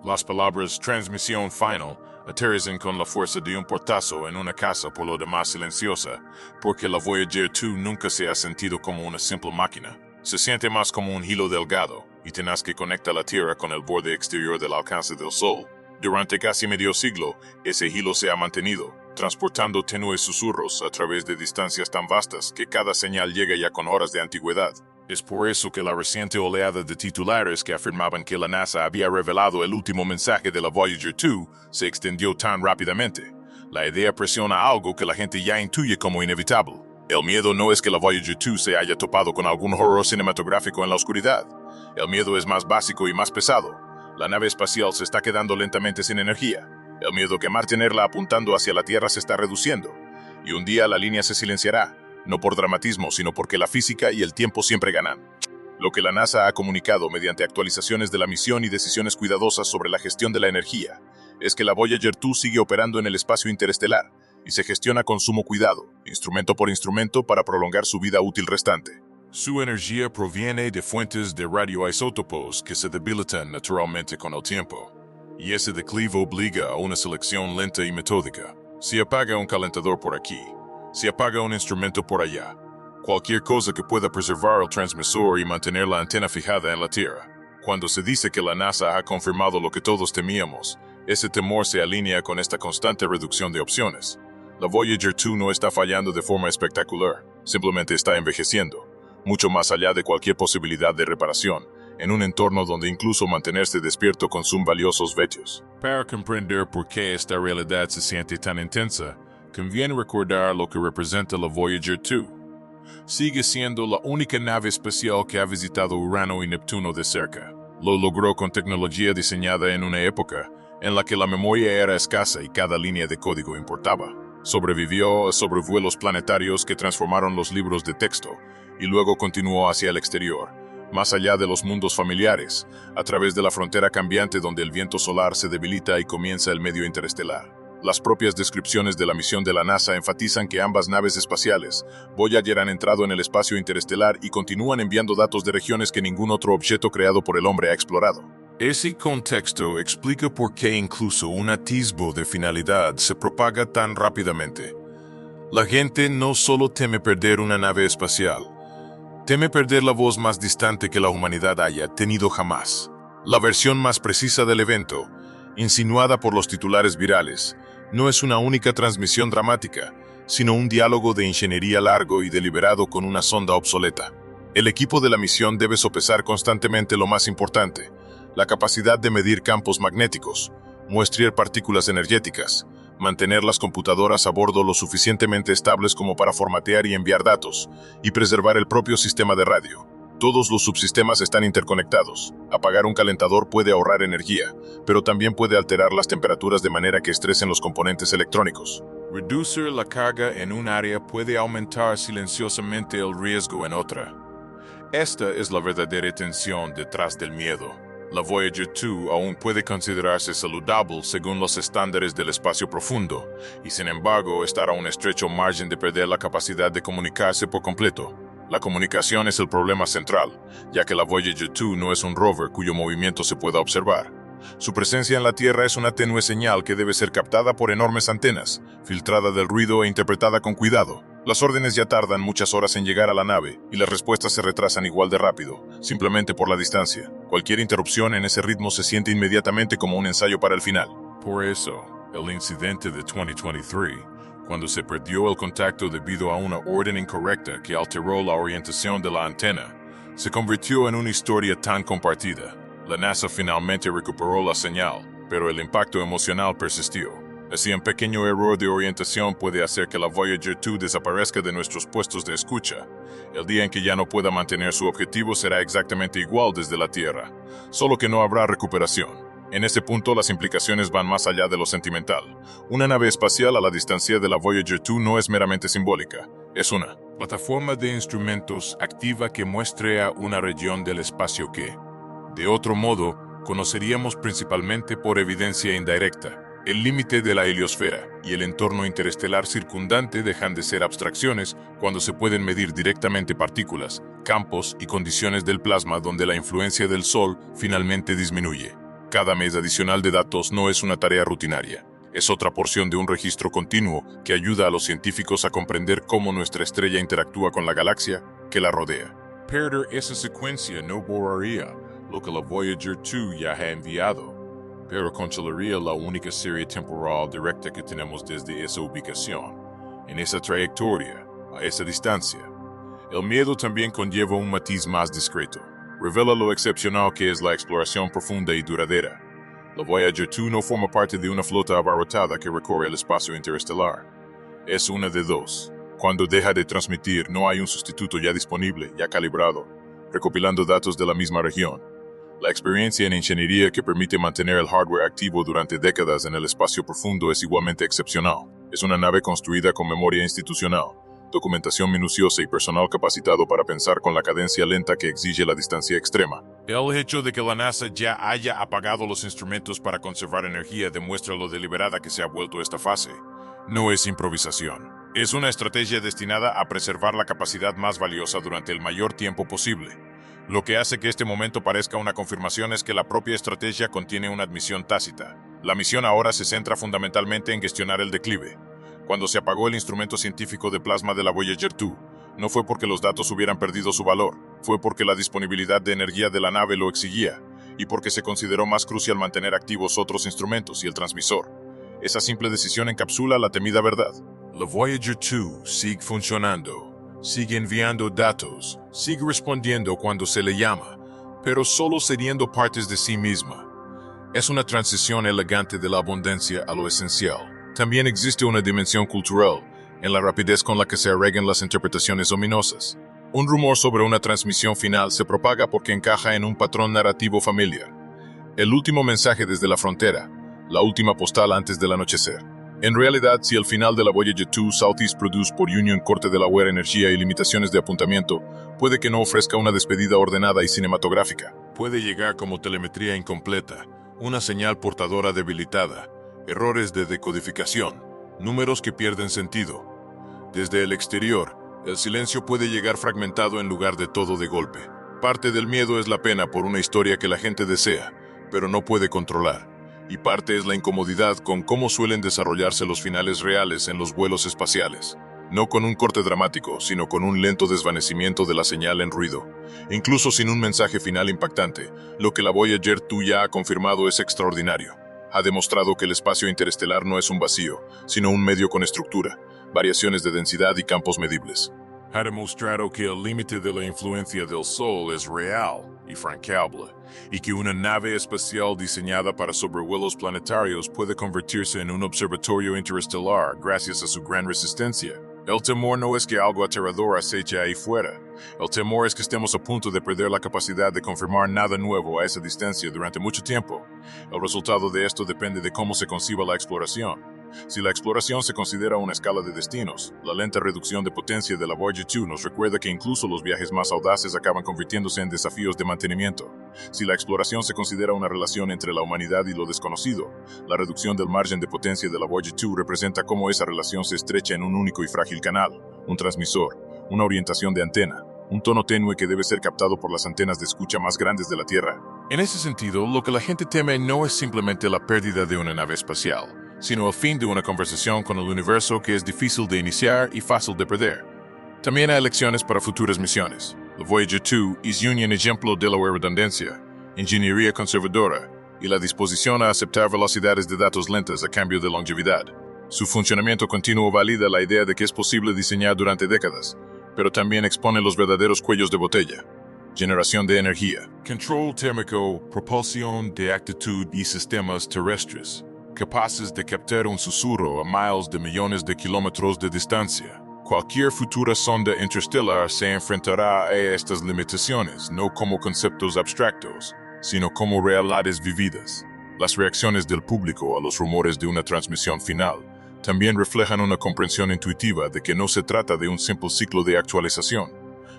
Las palabras transmisión final aterrizan con la fuerza de un portazo en una casa por lo demás silenciosa, porque la Voyager 2 nunca se ha sentido como una simple máquina. Se siente más como un hilo delgado y tenaz que conecta la Tierra con el borde exterior del alcance del Sol. Durante casi medio siglo, ese hilo se ha mantenido, transportando tenues susurros a través de distancias tan vastas que cada señal llega ya con horas de antigüedad. Es por eso que la reciente oleada de titulares que afirmaban que la NASA había revelado el último mensaje de la Voyager 2 se extendió tan rápidamente. La idea presiona algo que la gente ya intuye como inevitable. El miedo no es que la Voyager 2 se haya topado con algún horror cinematográfico en la oscuridad. El miedo es más básico y más pesado. La nave espacial se está quedando lentamente sin energía. El miedo que mantenerla apuntando hacia la Tierra se está reduciendo. Y un día la línea se silenciará. No por dramatismo, sino porque la física y el tiempo siempre ganan. Lo que la NASA ha comunicado mediante actualizaciones de la misión y decisiones cuidadosas sobre la gestión de la energía es que la Voyager 2 sigue operando en el espacio interestelar y se gestiona con sumo cuidado, instrumento por instrumento, para prolongar su vida útil restante. Su energía proviene de fuentes de radioisótopos que se debilitan naturalmente con el tiempo, y ese declive obliga a una selección lenta y metódica. Se apaga un calentador por aquí, se apaga un instrumento por allá. Cualquier cosa que pueda preservar el transmisor y mantener la antena fijada en la Tierra. Cuando se dice que la NASA ha confirmado lo que todos temíamos, ese temor se alinea con esta constante reducción de opciones. La Voyager 2 no está fallando de forma espectacular, simplemente está envejeciendo, mucho más allá de cualquier posibilidad de reparación, en un entorno donde incluso mantenerse despierto consume valiosos vecios. Para comprender por qué esta realidad se siente tan intensa, conviene recordar lo que representa la Voyager 2. Sigue siendo la única nave espacial que ha visitado Urano y Neptuno de cerca. Lo logró con tecnología diseñada en una época en la que la memoria era escasa y cada línea de código importaba. Sobrevivió a sobrevuelos planetarios que transformaron los libros de texto y luego continuó hacia el exterior, más allá de los mundos familiares, a través de la frontera cambiante donde el viento solar se debilita y comienza el medio interestelar. Las propias descripciones de la misión de la NASA enfatizan que ambas naves espaciales, Voyager, han entrado en el espacio interestelar y continúan enviando datos de regiones que ningún otro objeto creado por el hombre ha explorado. Ese contexto explica por qué incluso un atisbo de finalidad se propaga tan rápidamente. La gente no solo teme perder una nave espacial, teme perder la voz más distante que la humanidad haya tenido jamás. La versión más precisa del evento, insinuada por los titulares virales, no es una única transmisión dramática, sino un diálogo de ingeniería largo y deliberado con una sonda obsoleta. El equipo de la misión debe sopesar constantemente lo más importante: la capacidad de medir campos magnéticos, muestrear partículas energéticas, mantener las computadoras a bordo lo suficientemente estables como para formatear y enviar datos, y preservar el propio sistema de radio. Todos los subsistemas están interconectados. Apagar un calentador puede ahorrar energía, pero también puede alterar las temperaturas de manera que estresen los componentes electrónicos. Reducir la carga en un área puede aumentar silenciosamente el riesgo en otra. Esta es la verdadera tensión detrás del miedo. La Voyager 2 aún puede considerarse saludable según los estándares del espacio profundo, y sin embargo estará a un estrecho margen de perder la capacidad de comunicarse por completo. La comunicación es el problema central, ya que la Voyager 2 no es un rover cuyo movimiento se pueda observar. Su presencia en la Tierra es una tenue señal que debe ser captada por enormes antenas, filtrada del ruido e interpretada con cuidado. Las órdenes ya tardan muchas horas en llegar a la nave, y las respuestas se retrasan igual de rápido, simplemente por la distancia. Cualquier interrupción en ese ritmo se siente inmediatamente como un ensayo para el final. Por eso, el incidente de 2023, cuando se perdió el contacto debido a una orden incorrecta que alteró la orientación de la antena, se convirtió en una historia tan compartida. La NASA finalmente recuperó la señal, pero el impacto emocional persistió. Así, un pequeño error de orientación puede hacer que la Voyager 2 desaparezca de nuestros puestos de escucha. El día en que ya no pueda mantener su objetivo será exactamente igual desde la Tierra, solo que no habrá recuperación. En ese punto, las implicaciones van más allá de lo sentimental. Una nave espacial a la distancia de la Voyager 2 no es meramente simbólica, es una plataforma de instrumentos activa que muestra una región del espacio que, de otro modo, conoceríamos principalmente por evidencia indirecta. El límite de la heliosfera y el entorno interestelar circundante dejan de ser abstracciones cuando se pueden medir directamente partículas, campos y condiciones del plasma donde la influencia del Sol finalmente disminuye. Cada mes adicional de datos no es una tarea rutinaria. Es otra porción de un registro continuo que ayuda a los científicos a comprender cómo nuestra estrella interactúa con la galaxia que la rodea. Perder esa secuencia no borraría lo que la Voyager 2 ya ha enviado, pero congelaría la única serie temporal directa que tenemos desde esa ubicación, en esa trayectoria, a esa distancia. El miedo también conlleva un matiz más discreto. Revela lo excepcional que es la exploración profunda y duradera. La Voyager 2 no forma parte de una flota abarrotada que recorre el espacio interestelar. Es una de dos. Cuando deja de transmitir, no hay un sustituto ya disponible, ya calibrado, recopilando datos de la misma región. La experiencia en ingeniería que permite mantener el hardware activo durante décadas en el espacio profundo es igualmente excepcional. Es una nave construida con memoria institucional, documentación minuciosa y personal capacitado para pensar con la cadencia lenta que exige la distancia extrema. El hecho de que la NASA ya haya apagado los instrumentos para conservar energía demuestra lo deliberada que se ha vuelto esta fase. No es improvisación. Es una estrategia destinada a preservar la capacidad más valiosa durante el mayor tiempo posible. Lo que hace que este momento parezca una confirmación es que la propia estrategia contiene una admisión tácita. La misión ahora se centra fundamentalmente en gestionar el declive. Cuando se apagó el instrumento científico de plasma de la Voyager 2, no fue porque los datos hubieran perdido su valor, fue porque la disponibilidad de energía de la nave lo exigía, y porque se consideró más crucial mantener activos otros instrumentos y el transmisor. Esa simple decisión encapsula la temida verdad. La Voyager 2 sigue funcionando, sigue enviando datos, sigue respondiendo cuando se le llama, pero solo cediendo partes de sí misma. Es una transición elegante de la abundancia a lo esencial. También existe una dimensión cultural en la rapidez con la que se arreglan las interpretaciones ominosas. Un rumor sobre una transmisión final se propaga porque encaja en un patrón narrativo familiar. El último mensaje desde la frontera, la última postal antes del anochecer. En realidad, si el final de la Voyager 2 Southeast Produce por Union corte de la wear energía y limitaciones de apuntamiento, puede que no ofrezca una despedida ordenada y cinematográfica. Puede llegar como telemetría incompleta, una señal portadora debilitada, errores de decodificación, números que pierden sentido. Desde el exterior, el silencio puede llegar fragmentado en lugar de todo de golpe. Parte del miedo es la pena por una historia que la gente desea, pero no puede controlar. Y parte es la incomodidad con cómo suelen desarrollarse los finales reales en los vuelos espaciales. No con un corte dramático, sino con un lento desvanecimiento de la señal en ruido. Incluso sin un mensaje final impactante, lo que la Voyager 2 ya ha confirmado es extraordinario. Ha demostrado que el espacio interestelar no es un vacío, sino un medio con estructura, variaciones de densidad y campos medibles. Ha demostrado que el límite de la influencia del Sol es real y francable, y que una nave espacial diseñada para sobrevuelos planetarios puede convertirse en un observatorio interestelar gracias a su gran resistencia. El temor no es que algo aterrador aceche ahí fuera. El temor es que estemos a punto de perder la capacidad de confirmar nada nuevo a esa distancia durante mucho tiempo. El resultado de esto depende de cómo se conciba la exploración. Si la exploración se considera una escala de destinos, la lenta reducción de potencia de la Voyager 2 nos recuerda que incluso los viajes más audaces acaban convirtiéndose en desafíos de mantenimiento. Si la exploración se considera una relación entre la humanidad y lo desconocido, la reducción del margen de potencia de la Voyager 2 representa cómo esa relación se estrecha en un único y frágil canal, un transmisor, una orientación de antena, un tono tenue que debe ser captado por las antenas de escucha más grandes de la Tierra. En ese sentido, lo que la gente teme no es simplemente la pérdida de una nave espacial, sino el fin de una conversación con el universo que es difícil de iniciar y fácil de perder. También hay lecciones para futuras misiones. La Voyager 2 es un ejemplo de la redundancia, ingeniería conservadora y la disposición a aceptar velocidades de datos lentas a cambio de longevidad. Su funcionamiento continuo valida la idea de que es posible diseñar durante décadas, pero también expone los verdaderos cuellos de botella. Generación de energía, control térmico, propulsión de actitud y sistemas terrestres, capaces de captar un susurro a miles de millones de kilómetros de distancia. Cualquier futura sonda interestelar se enfrentará a estas limitaciones, no como conceptos abstractos, sino como realidades vividas. Las reacciones del público a los rumores de una transmisión final también reflejan una comprensión intuitiva de que no se trata de un simple ciclo de actualización.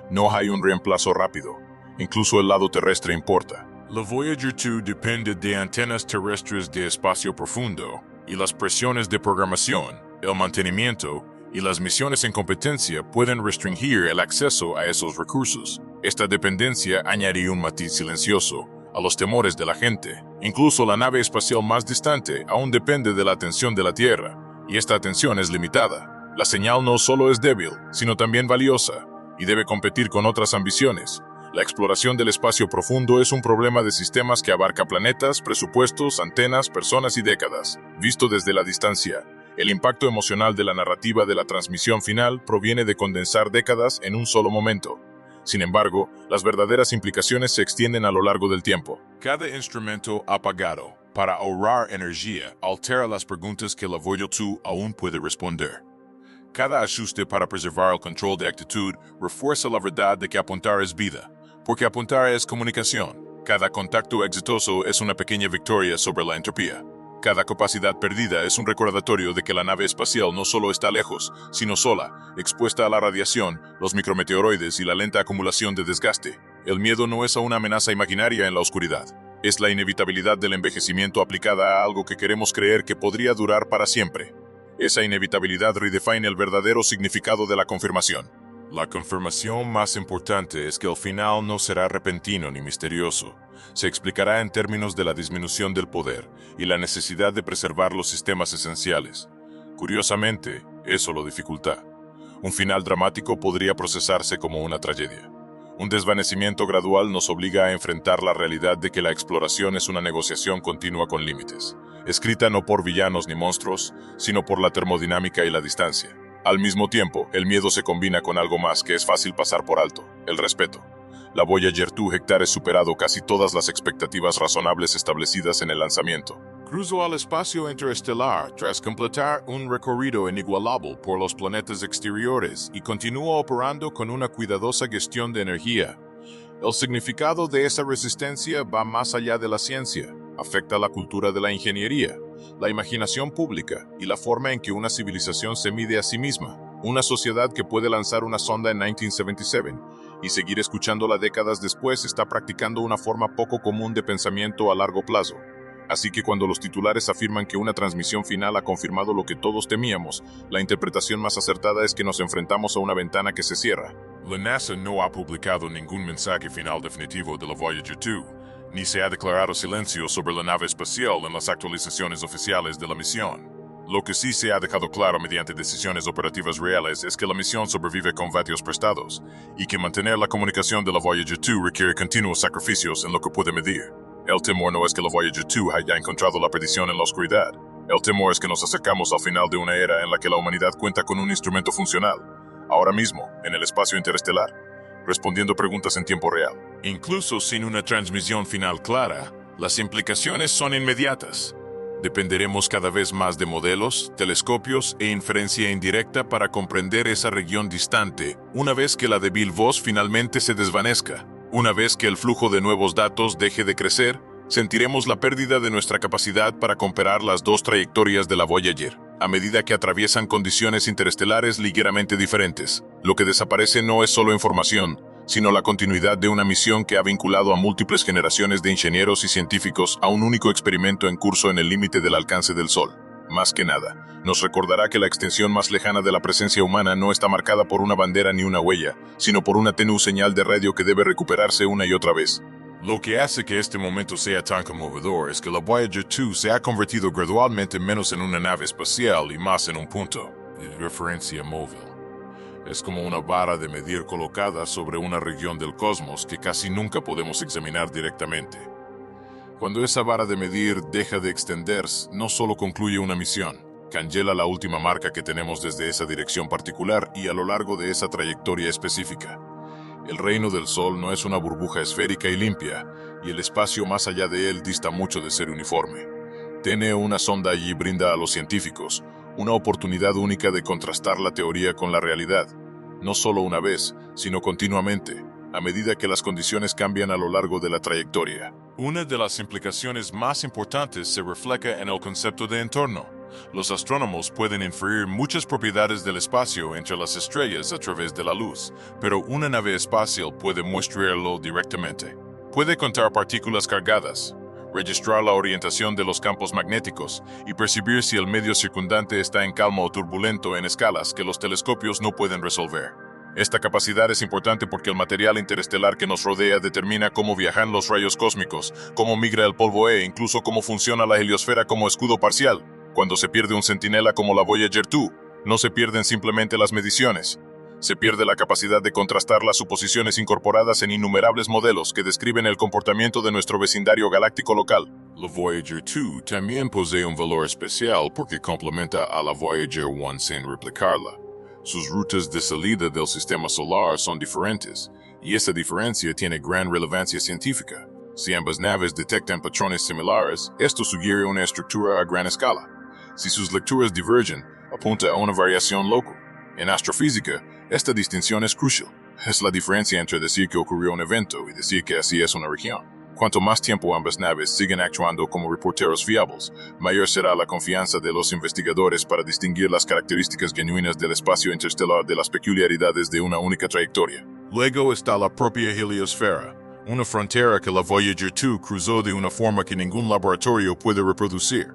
No hay un reemplazo rápido. Incluso el lado terrestre importa. La Voyager 2 depende de antenas terrestres de espacio profundo, y las presiones de programación, el mantenimiento y las misiones en competencia pueden restringir el acceso a esos recursos. Esta dependencia añade un matiz silencioso, a los temores de la gente. Incluso la nave espacial más distante aún depende de la atención de la Tierra, y esta atención es limitada. La señal no solo es débil, sino también valiosa, y debe competir con otras ambiciones. La exploración del espacio profundo es un problema de sistemas que abarca planetas, presupuestos, antenas, personas y décadas. Visto desde la distancia, el impacto emocional de la narrativa de la transmisión final proviene de condensar décadas en un solo momento. Sin embargo, las verdaderas implicaciones se extienden a lo largo del tiempo. Cada instrumento apagado para ahorrar energía altera las preguntas que la Voyager 2 aún puede responder. Cada ajuste para preservar el control de actitud refuerza la verdad de que apuntar es vida, porque apuntar es comunicación. Cada contacto exitoso es una pequeña victoria sobre la entropía. Cada capacidad perdida es un recordatorio de que la nave espacial no solo está lejos, sino sola, expuesta a la radiación, los micrometeoroides y la lenta acumulación de desgaste. El miedo no es a una amenaza imaginaria en la oscuridad. Es la inevitabilidad del envejecimiento aplicada a algo que queremos creer que podría durar para siempre. Esa inevitabilidad redefine el verdadero significado de la confirmación. La confirmación más importante es que el final no será repentino ni misterioso. Se explicará en términos de la disminución del poder y la necesidad de preservar los sistemas esenciales. Curiosamente, eso lo dificulta. Un final dramático podría procesarse como una tragedia. Un desvanecimiento gradual nos obliga a enfrentar la realidad de que la exploración es una negociación continua con límites, escrita no por villanos ni monstruos, sino por la termodinámica y la distancia. Al mismo tiempo, el miedo se combina con algo más que es fácil pasar por alto: el respeto. La Voyager 2 ha superado casi todas las expectativas razonables establecidas en el lanzamiento. Cruzó al espacio interestelar tras completar un recorrido inigualable por los planetas exteriores y continúa operando con una cuidadosa gestión de energía. El significado de esa resistencia va más allá de la ciencia. Afecta la cultura de la ingeniería, la imaginación pública y la forma en que una civilización se mide a sí misma. Una sociedad que puede lanzar una sonda en 1977 y seguir escuchándola décadas después está practicando una forma poco común de pensamiento a largo plazo. Así que cuando los titulares afirman que una transmisión final ha confirmado lo que todos temíamos, la interpretación más acertada es que nos enfrentamos a una ventana que se cierra. La NASA no ha publicado ningún mensaje final definitivo de la Voyager 2, ni se ha declarado silencio sobre la nave espacial en las actualizaciones oficiales de la misión. Lo que sí se ha dejado claro mediante decisiones operativas reales es que la misión sobrevive con vatios prestados, y que mantener la comunicación de la Voyager 2 requiere continuos sacrificios en lo que puede medir. El temor no es que la Voyager 2 haya encontrado la perdición en la oscuridad. El temor es que nos acercamos al final de una era en la que la humanidad cuenta con un instrumento funcional, ahora mismo, en el espacio interestelar, respondiendo preguntas en tiempo real. Incluso sin una transmisión final clara, las implicaciones son inmediatas. Dependeremos cada vez más de modelos, telescopios e inferencia indirecta para comprender esa región distante, una vez que la débil voz finalmente se desvanezca. Una vez que el flujo de nuevos datos deje de crecer, sentiremos la pérdida de nuestra capacidad para comparar las dos trayectorias de la Voyager, a medida que atraviesan condiciones interestelares ligeramente diferentes. Lo que desaparece no es solo información, sino la continuidad de una misión que ha vinculado a múltiples generaciones de ingenieros y científicos a un único experimento en curso en el límite del alcance del Sol. Más que nada, nos recordará que la extensión más lejana de la presencia humana no está marcada por una bandera ni una huella, sino por una tenue señal de radio que debe recuperarse una y otra vez. Lo que hace que este momento sea tan conmovedor es que la Voyager 2 se ha convertido gradualmente menos en una nave espacial y más en un punto de referencia móvil. Es como una vara de medir colocada sobre una región del cosmos que casi nunca podemos examinar directamente. Cuando esa vara de medir deja de extenderse, no solo concluye una misión, cancela la última marca que tenemos desde esa dirección particular y a lo largo de esa trayectoria específica. El reino del Sol no es una burbuja esférica y limpia, y el espacio más allá de él dista mucho de ser uniforme. Tener una sonda allí brinda a los científicos una oportunidad única de contrastar la teoría con la realidad, no solo una vez, sino continuamente, a medida que las condiciones cambian a lo largo de la trayectoria. Una de las implicaciones más importantes se refleja en el concepto de entorno. Los astrónomos pueden inferir muchas propiedades del espacio entre las estrellas a través de la luz, pero una nave espacial puede mostrarlo directamente. Puede contar partículas cargadas, registrar la orientación de los campos magnéticos y percibir si el medio circundante está en calma o turbulento en escalas que los telescopios no pueden resolver. Esta capacidad es importante porque el material interestelar que nos rodea determina cómo viajan los rayos cósmicos, cómo migra el polvo e incluso cómo funciona la heliosfera como escudo parcial. Cuando se pierde un centinela como la Voyager 2, no se pierden simplemente las mediciones. Se pierde la capacidad de contrastar las suposiciones incorporadas en innumerables modelos que describen el comportamiento de nuestro vecindario galáctico local. La Voyager 2 también posee un valor especial porque complementa a la Voyager 1 sin replicarla. Sus rutas de salida del sistema solar son diferentes, y esa diferencia tiene gran relevancia científica. Si ambas naves detectan patrones similares, esto sugiere una estructura a gran escala. Si sus lecturas divergen, apunta a una variación local. En astrofísica, esta distinción es crucial. Es la diferencia entre decir que ocurrió un evento y decir que así es una región. Cuanto más tiempo ambas naves siguen actuando como reporteros fiables, mayor será la confianza de los investigadores para distinguir las características genuinas del espacio interestelar de las peculiaridades de una única trayectoria. Luego está la propia heliosfera, una frontera que la Voyager 2 cruzó de una forma que ningún laboratorio puede reproducir.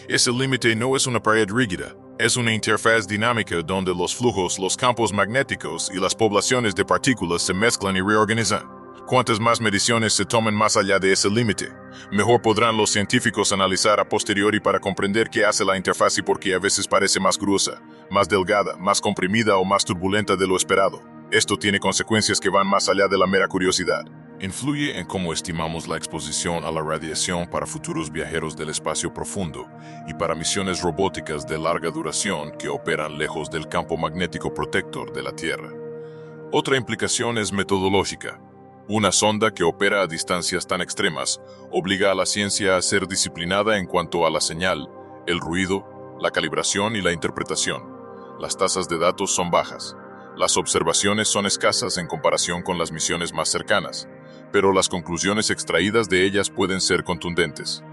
Ese límite no es una pared rígida, es una interfaz dinámica donde los flujos, los campos magnéticos y las poblaciones de partículas se mezclan y reorganizan. Cuantas más mediciones se tomen más allá de ese límite, mejor podrán los científicos analizar a posteriori para comprender qué hace la interfaz y por qué a veces parece más gruesa, más delgada, más comprimida o más turbulenta de lo esperado. Esto tiene consecuencias que van más allá de la mera curiosidad. Influye en cómo estimamos la exposición a la radiación para futuros viajeros del espacio profundo y para misiones robóticas de larga duración que operan lejos del campo magnético protector de la Tierra. Otra implicación es metodológica. Una sonda que opera a distancias tan extremas obliga a la ciencia a ser disciplinada en cuanto a la señal, el ruido, la calibración y la interpretación. Las tasas de datos son bajas. Las observaciones son escasas en comparación con las misiones más cercanas, pero las conclusiones extraídas de ellas pueden ser contundentes.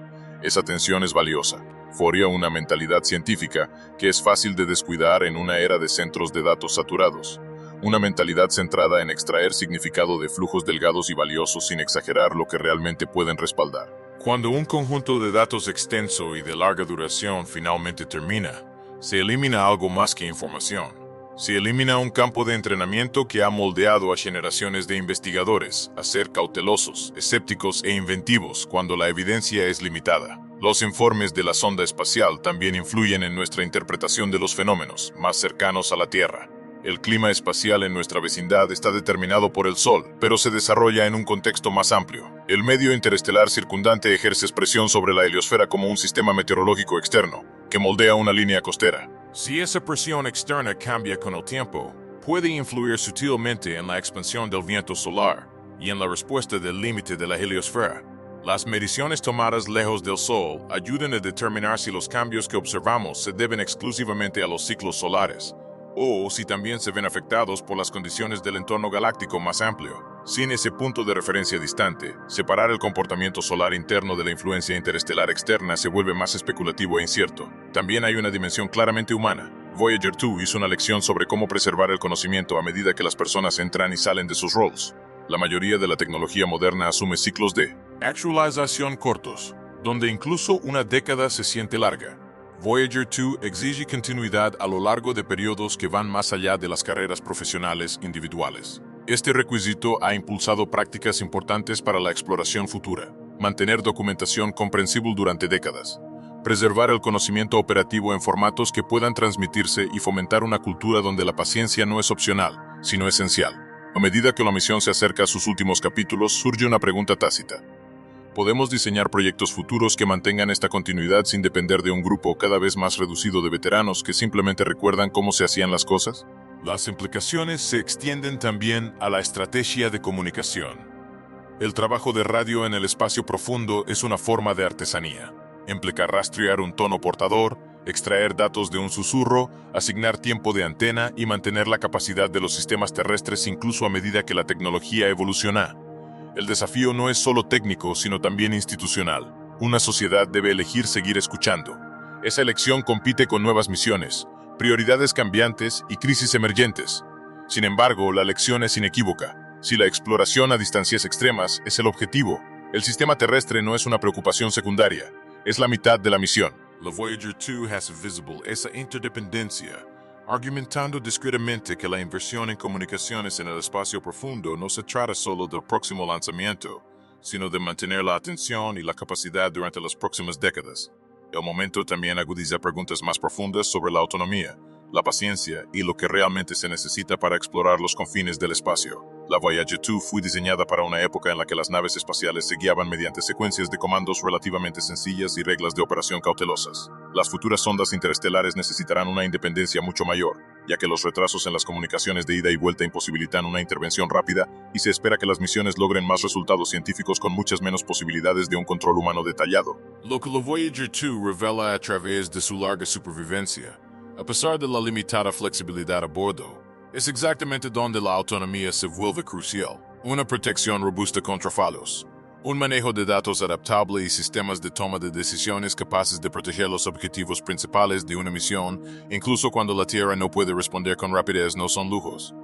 Esa tensión es valiosa. Foria una mentalidad científica que es fácil de descuidar en una era de centros de datos saturados. Una mentalidad centrada en extraer significado de flujos delgados y valiosos sin exagerar lo que realmente pueden respaldar. Cuando un conjunto de datos extenso y de larga duración finalmente termina, se elimina algo más que información. Se elimina un campo de entrenamiento que ha moldeado a generaciones de investigadores a ser cautelosos, escépticos e inventivos cuando la evidencia es limitada. Los informes de la sonda espacial también influyen en nuestra interpretación de los fenómenos más cercanos a la Tierra. El clima espacial en nuestra vecindad está determinado por el Sol, pero se desarrolla en un contexto más amplio. El medio interestelar circundante ejerce presión sobre la heliosfera como un sistema meteorológico externo, que moldea una línea costera. Si esa presión externa cambia con el tiempo, puede influir sutilmente en la expansión del viento solar y en la respuesta del límite de la heliosfera. Las mediciones tomadas lejos del Sol ayudan a determinar si los cambios que observamos se deben exclusivamente a los ciclos solares, o si también se ven afectados por las condiciones del entorno galáctico más amplio. Sin ese punto de referencia distante, separar el comportamiento solar interno de la influencia interestelar externa se vuelve más especulativo e incierto. También hay una dimensión claramente humana. Voyager 2 hizo una lección sobre cómo preservar el conocimiento a medida que las personas entran y salen de sus roles. La mayoría de la tecnología moderna asume ciclos de actualización cortos, donde incluso una década se siente larga. Voyager 2 exige continuidad a lo largo de periodos que van más allá de las carreras profesionales individuales. Este requisito ha impulsado prácticas importantes para la exploración futura, mantener documentación comprensible durante décadas, preservar el conocimiento operativo en formatos que puedan transmitirse y fomentar una cultura donde la paciencia no es opcional, sino esencial. A medida que la misión se acerca a sus últimos capítulos, surge una pregunta tácita. ¿Podemos diseñar proyectos futuros que mantengan esta continuidad sin depender de un grupo cada vez más reducido de veteranos que simplemente recuerdan cómo se hacían las cosas? Las implicaciones se extienden también a la estrategia de comunicación. El trabajo de radio en el espacio profundo es una forma de artesanía. Implica rastrear un tono portador, extraer datos de un susurro, asignar tiempo de antena y mantener la capacidad de los sistemas terrestres incluso a medida que la tecnología evoluciona. El desafío no es solo técnico, sino también institucional. Una sociedad debe elegir seguir escuchando. Esa elección compite con nuevas misiones, prioridades cambiantes y crisis emergentes. Sin embargo, la lección es inequívoca. Si la exploración a distancias extremas es el objetivo, el sistema terrestre no es una preocupación secundaria, es la mitad de la misión. La Voyager 2 hace visible esa interdependencia. argumentando discretamente que la inversión en comunicaciones en el espacio profundo no se trata solo del próximo lanzamiento, sino de mantener la atención y la capacidad durante las próximas décadas. El momento también agudiza preguntas más profundas sobre la autonomía, la paciencia y lo que realmente se necesita para explorar los confines del espacio. La Voyager 2 fue diseñada para una época en la que las naves espaciales se guiaban mediante secuencias de comandos relativamente sencillas y reglas de operación cautelosas. Las futuras sondas interestelares necesitarán una independencia mucho mayor, ya que los retrasos en las comunicaciones de ida y vuelta imposibilitan una intervención rápida y se espera que las misiones logren más resultados científicos con muchas menos posibilidades de un control humano detallado. Lo que la Voyager 2 revela a través de su larga supervivencia, a pesar de la limitada flexibilidad a bordo, es exactamente donde la autonomía se vuelve crucial. Una protección robusta contra fallos, un manejo de datos adaptable y sistemas de toma de decisiones capaces de proteger los objetivos principales de una misión, incluso cuando la Tierra no puede responder con rapidez, no son lujos.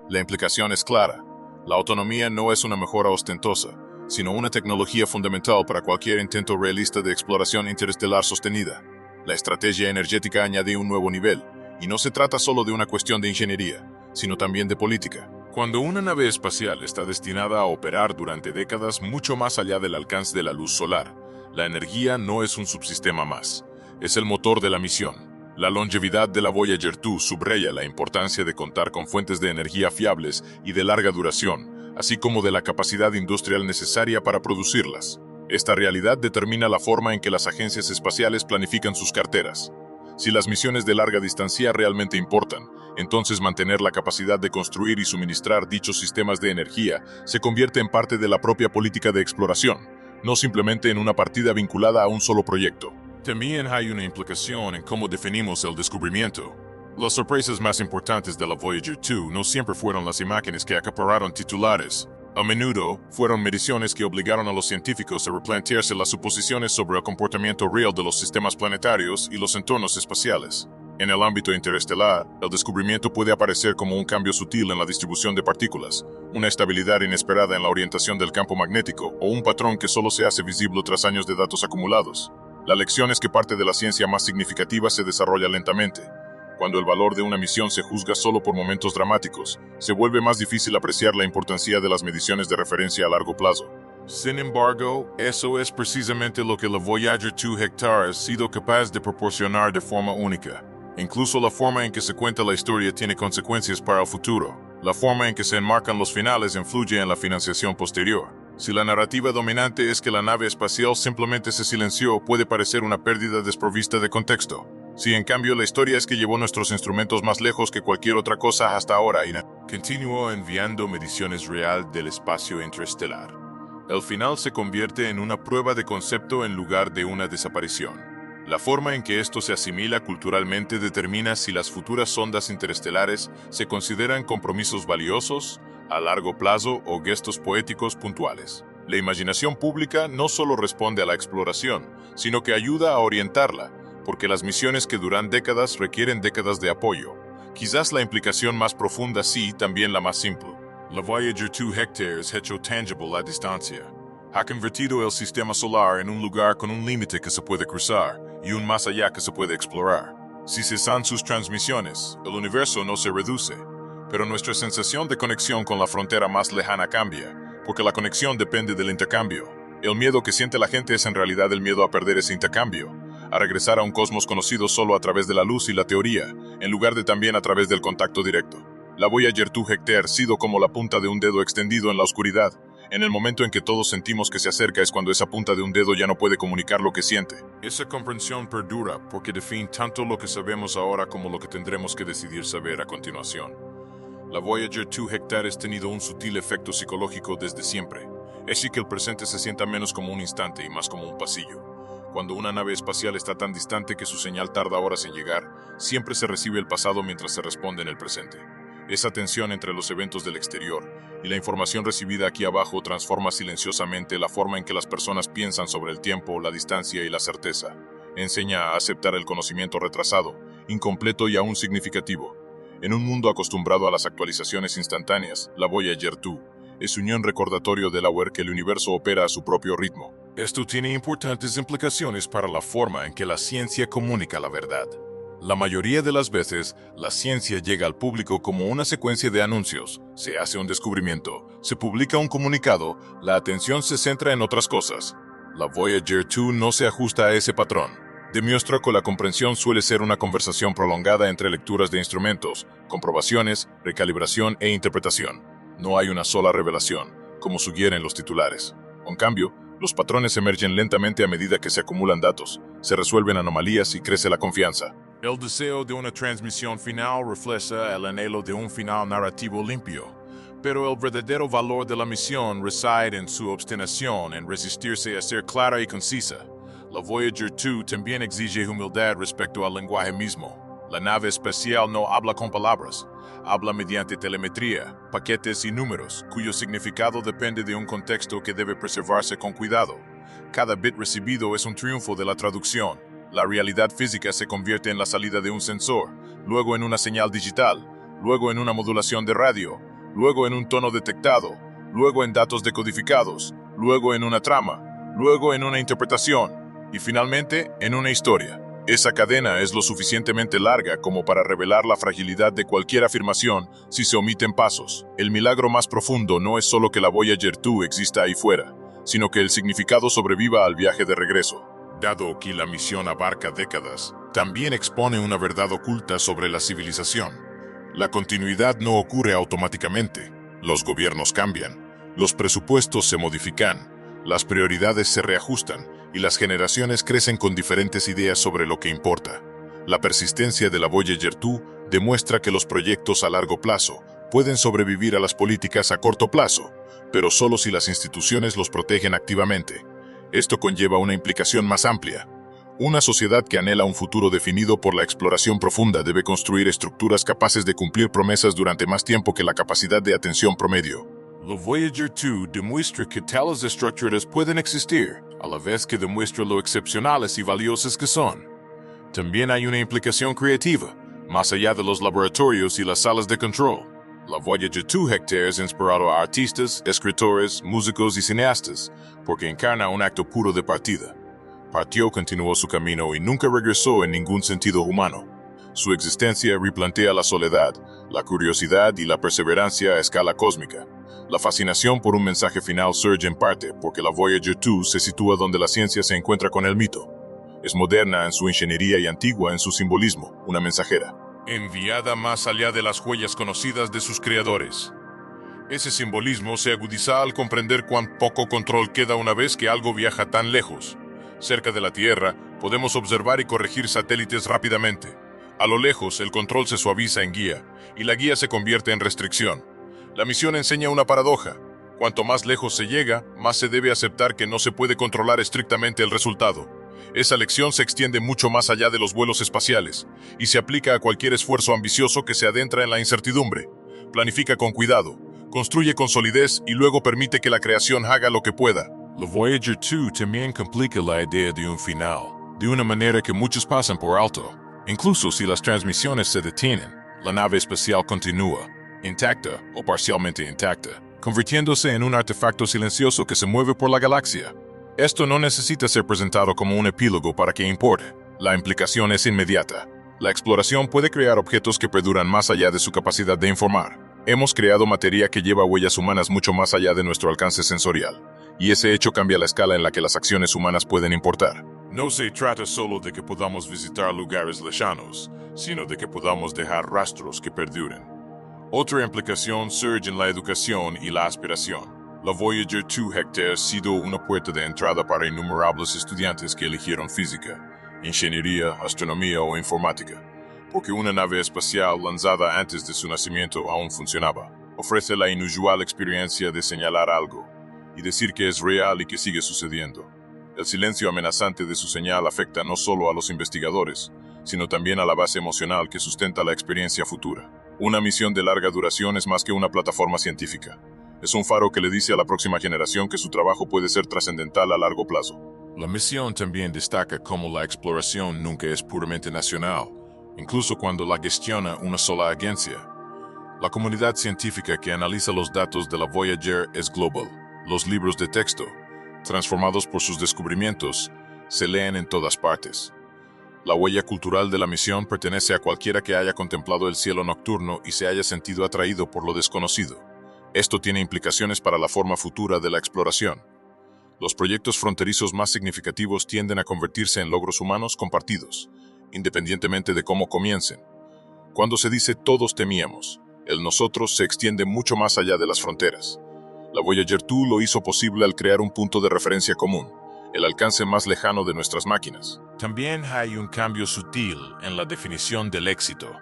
La implicación es clara. La autonomía no es una mejora ostentosa, sino una tecnología fundamental para cualquier intento realista de exploración interestelar sostenida. La estrategia energética añade un nuevo nivel, y no se trata solo de una cuestión de ingeniería, sino también de política. Cuando una nave espacial está destinada a operar durante décadas mucho más allá del alcance de la luz solar, la energía no es un subsistema más, es el motor de la misión. La longevidad de la Voyager 2 subraya la importancia de contar con fuentes de energía fiables y de larga duración, así como de la capacidad industrial necesaria para producirlas. Esta realidad determina la forma en que las agencias espaciales planifican sus carteras. Si las misiones de larga distancia realmente importan, entonces mantener la capacidad de construir y suministrar dichos sistemas de energía se convierte en parte de la propia política de exploración, no simplemente en una partida vinculada a un solo proyecto. También hay una implicación en cómo definimos el descubrimiento. Las sorpresas más importantes de la Voyager 2 no siempre fueron las imágenes que acapararon titulares. A menudo, fueron mediciones que obligaron a los científicos a replantearse las suposiciones sobre el comportamiento real de los sistemas planetarios y los entornos espaciales. En el ámbito interestelar, el descubrimiento puede aparecer como un cambio sutil en la distribución de partículas, una estabilidad inesperada en la orientación del campo magnético o un patrón que solo se hace visible tras años de datos acumulados. La lección es que parte de la ciencia más significativa se desarrolla lentamente. Cuando el valor de una misión se juzga solo por momentos dramáticos, se vuelve más difícil apreciar la importancia de las mediciones de referencia a largo plazo. Sin embargo, eso es precisamente lo que la Voyager 2 Hector ha sido capaz de proporcionar de forma única. Incluso la forma en que se cuenta la historia tiene consecuencias para el futuro. La forma en que se enmarcan los finales influye en la financiación posterior. Si la narrativa dominante es que la nave espacial simplemente se silenció, puede parecer una pérdida desprovista de contexto. Si en cambio la historia es que llevó nuestros instrumentos más lejos que cualquier otra cosa hasta ahora y continuó enviando mediciones real del espacio interestelar. El final se convierte en una prueba de concepto en lugar de una desaparición. La forma en que esto se asimila culturalmente determina si las futuras sondas interestelares se consideran compromisos valiosos, a largo plazo o gestos poéticos puntuales. La imaginación pública no solo responde a la exploración, sino que ayuda a orientarla, porque las misiones que duran décadas requieren décadas de apoyo. Quizás la implicación más profunda sí, también la más simple. La Voyager 2 Hector es hecho tangible a distancia. Ha convertido el sistema solar en un lugar con un límite que se puede cruzar y un más allá que se puede explorar. Si cesan sus transmisiones, el universo no se reduce, pero nuestra sensación de conexión con la frontera más lejana cambia, porque la conexión depende del intercambio. El miedo que siente la gente es en realidad el miedo a perder ese intercambio, a regresar a un cosmos conocido solo a través de la luz y la teoría, en lugar de también a través del contacto directo. La Voyager 2 Hector ha sido como la punta de un dedo extendido en la oscuridad. En el momento en que todos sentimos que se acerca es cuando esa punta de un dedo ya no puede comunicar lo que siente. Esa comprensión perdura porque define tanto lo que sabemos ahora como lo que tendremos que decidir saber a continuación. La Voyager 2 Hector ha tenido un sutil efecto psicológico desde siempre. Es así que el presente se sienta menos como un instante y más como un pasillo. Cuando una nave espacial está tan distante que su señal tarda horas en llegar, siempre se recibe el pasado mientras se responde en el presente. Esa tensión entre los eventos del exterior y la información recibida aquí abajo transforma silenciosamente la forma en que las personas piensan sobre el tiempo, la distancia y la certeza. Enseña a aceptar el conocimiento retrasado, incompleto y aún significativo. En un mundo acostumbrado a las actualizaciones instantáneas, la Voyager 2 es un recordatorio de la web que el universo opera a su propio ritmo. Esto tiene importantes implicaciones para la forma en que la ciencia comunica la verdad. La mayoría de las veces, la ciencia llega al público como una secuencia de anuncios. Se hace un descubrimiento, se publica un comunicado, la atención se centra en otras cosas. La Voyager 2 no se ajusta a ese patrón. Demuestra que la comprensión suele ser una conversación prolongada entre lecturas de instrumentos, comprobaciones, recalibración e interpretación. No hay una sola revelación, como sugieren los titulares. En cambio, los patrones emergen lentamente a medida que se acumulan datos, se resuelven anomalías y crece la confianza. El deseo de una transmisión final refleja el anhelo de un final narrativo limpio, pero el verdadero valor de la misión reside en su obstinación en resistirse a ser clara y concisa. La Voyager 2 también exige humildad respecto al lenguaje mismo. La nave espacial no habla con palabras, habla mediante telemetría, paquetes y números, cuyo significado depende de un contexto que debe preservarse con cuidado. Cada bit recibido es un triunfo de la traducción. La realidad física se convierte en la salida de un sensor, luego en una señal digital, luego en una modulación de radio, luego en un tono detectado, luego en datos decodificados, luego en una trama, luego en una interpretación y finalmente en una historia. Esa cadena es lo suficientemente larga como para revelar la fragilidad de cualquier afirmación si se omiten pasos. El milagro más profundo no es solo que la Voyager 2 exista ahí fuera, sino que el significado sobreviva al viaje de regreso. Dado que la misión abarca décadas, también expone una verdad oculta sobre la civilización. La continuidad no ocurre automáticamente. Los gobiernos cambian, los presupuestos se modifican, las prioridades se reajustan y las generaciones crecen con diferentes ideas sobre lo que importa. La persistencia de la Voyager 2 demuestra que los proyectos a largo plazo pueden sobrevivir a las políticas a corto plazo, pero solo si las instituciones los protegen activamente. Esto conlleva una implicación más amplia. Una sociedad que anhela un futuro definido por la exploración profunda debe construir estructuras capaces de cumplir promesas durante más tiempo que la capacidad de atención promedio. La Voyager 2 demuestra que tales estructuras pueden existir, a la vez que demuestra lo excepcionales y valiosas que son. También hay una implicación creativa, más allá de los laboratorios y las salas de control. La Voyager 2 Hector es inspirado a artistas, escritores, músicos y cineastas, porque encarna un acto puro de partida. Partió, continuó su camino y nunca regresó en ningún sentido humano. Su existencia replantea la soledad, la curiosidad y la perseverancia a escala cósmica. La fascinación por un mensaje final surge en parte porque la Voyager 2 se sitúa donde la ciencia se encuentra con el mito. Es moderna en su ingeniería y antigua en su simbolismo, una mensajera. Enviada más allá de las huellas conocidas de sus creadores. Ese simbolismo se agudiza al comprender cuán poco control queda una vez que algo viaja tan lejos. Cerca de la Tierra, podemos observar y corregir satélites rápidamente. A lo lejos, el control se suaviza en guía, y la guía se convierte en restricción. La misión enseña una paradoja. Cuanto más lejos se llega, más se debe aceptar que no se puede controlar estrictamente el resultado. Esa lección se extiende mucho más allá de los vuelos espaciales, y se aplica a cualquier esfuerzo ambicioso que se adentra en la incertidumbre. Planifica con cuidado, construye con solidez y luego permite que la creación haga lo que pueda. La Voyager 2 también complica la idea de un final, de una manera que muchos pasan por alto. Incluso si las transmisiones se detienen, la nave espacial continúa, intacta o parcialmente intacta, convirtiéndose en un artefacto silencioso que se mueve por la galaxia. Esto no necesita ser presentado como un epílogo para que importe. La implicación es inmediata. La exploración puede crear objetos que perduran más allá de su capacidad de informar. Hemos creado materia que lleva huellas humanas mucho más allá de nuestro alcance sensorial, y ese hecho cambia la escala en la que las acciones humanas pueden importar. No se trata solo de que podamos visitar lugares lejanos, sino de que podamos dejar rastros que perduren. Otra implicación surge en la educación y la aspiración. La Voyager 2 Hector ha sido una puerta de entrada para innumerables estudiantes que eligieron física, ingeniería, astronomía o informática, porque una nave espacial lanzada antes de su nacimiento aún funcionaba. Ofrece la inusual experiencia de señalar algo y decir que es real y que sigue sucediendo. El silencio amenazante de su señal afecta no solo a los investigadores, sino también a la base emocional que sustenta la experiencia futura. Una misión de larga duración es más que una plataforma científica. Es un faro que le dice a la próxima generación que su trabajo puede ser trascendental a largo plazo. La misión también destaca cómo la exploración nunca es puramente nacional, incluso cuando la gestiona una sola agencia. La comunidad científica que analiza los datos de la Voyager es global. Los libros de texto, transformados por sus descubrimientos, se leen en todas partes. La huella cultural de la misión pertenece a cualquiera que haya contemplado el cielo nocturno y se haya sentido atraído por lo desconocido. Esto tiene implicaciones para la forma futura de la exploración. Los proyectos fronterizos más significativos tienden a convertirse en logros humanos compartidos, independientemente de cómo comiencen. Cuando se dice todos temíamos, el nosotros se extiende mucho más allá de las fronteras. La Voyager 2 lo hizo posible al crear un punto de referencia común, el alcance más lejano de nuestras máquinas. También hay un cambio sutil en la definición del éxito.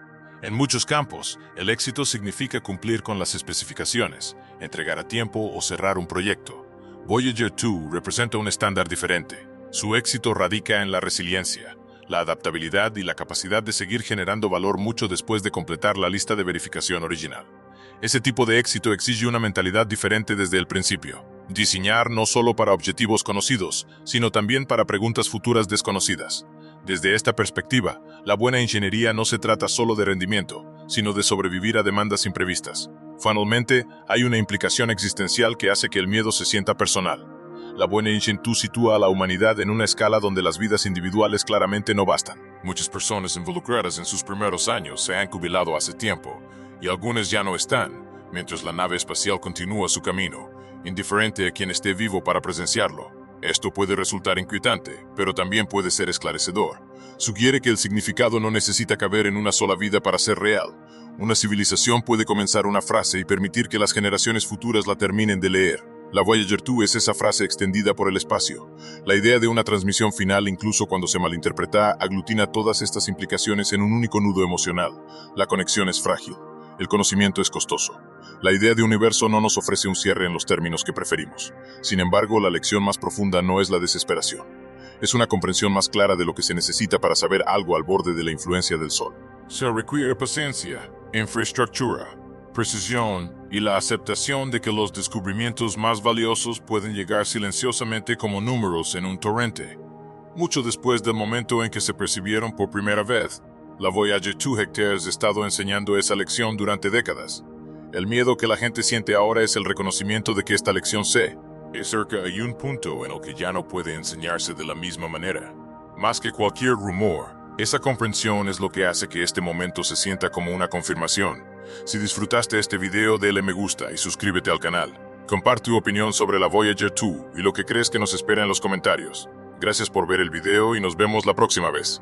En muchos campos, el éxito significa cumplir con las especificaciones, entregar a tiempo o cerrar un proyecto. Voyager 2 representa un estándar diferente. Su éxito radica en la resiliencia, la adaptabilidad y la capacidad de seguir generando valor mucho después de completar la lista de verificación original. Ese tipo de éxito exige una mentalidad diferente desde el principio. Diseñar no solo para objetivos conocidos, sino también para preguntas futuras desconocidas. Desde esta perspectiva, la buena ingeniería no se trata solo de rendimiento, sino de sobrevivir a demandas imprevistas. Finalmente, hay una implicación existencial que hace que el miedo se sienta personal. La buena ingeniería sitúa a la humanidad en una escala donde las vidas individuales claramente no bastan. Muchas personas involucradas en sus primeros años se han jubilado hace tiempo, y algunas ya no están, mientras la nave espacial continúa su camino, indiferente a quien esté vivo para presenciarlo. Esto puede resultar inquietante, pero también puede ser esclarecedor. Sugiere que el significado no necesita caber en una sola vida para ser real. Una civilización puede comenzar una frase y permitir que las generaciones futuras la terminen de leer. La Voyager 2 es esa frase extendida por el espacio. La idea de una transmisión final, incluso cuando se malinterpreta, aglutina todas estas implicaciones en un único nudo emocional. La conexión es frágil. El conocimiento es costoso. La idea de universo no nos ofrece un cierre en los términos que preferimos. Sin embargo, la lección más profunda no es la desesperación. Es una comprensión más clara de lo que se necesita para saber algo al borde de la influencia del Sol. Se requiere paciencia, infraestructura, precisión y la aceptación de que los descubrimientos más valiosos pueden llegar silenciosamente como números en un torrente. Mucho después del momento en que se percibieron por primera vez, la Voyager 2 Hectares ha estado enseñando esa lección durante décadas. El miedo que la gente siente ahora es el reconocimiento de que esta lección es cerca hay un punto en el que ya no puede enseñarse de la misma manera. Más que cualquier rumor, esa comprensión es lo que hace que este momento se sienta como una confirmación. Si disfrutaste este video, dale me gusta y suscríbete al canal. Comparte tu opinión sobre la Voyager 2 y lo que crees que nos espera en los comentarios. Gracias por ver el video y nos vemos la próxima vez.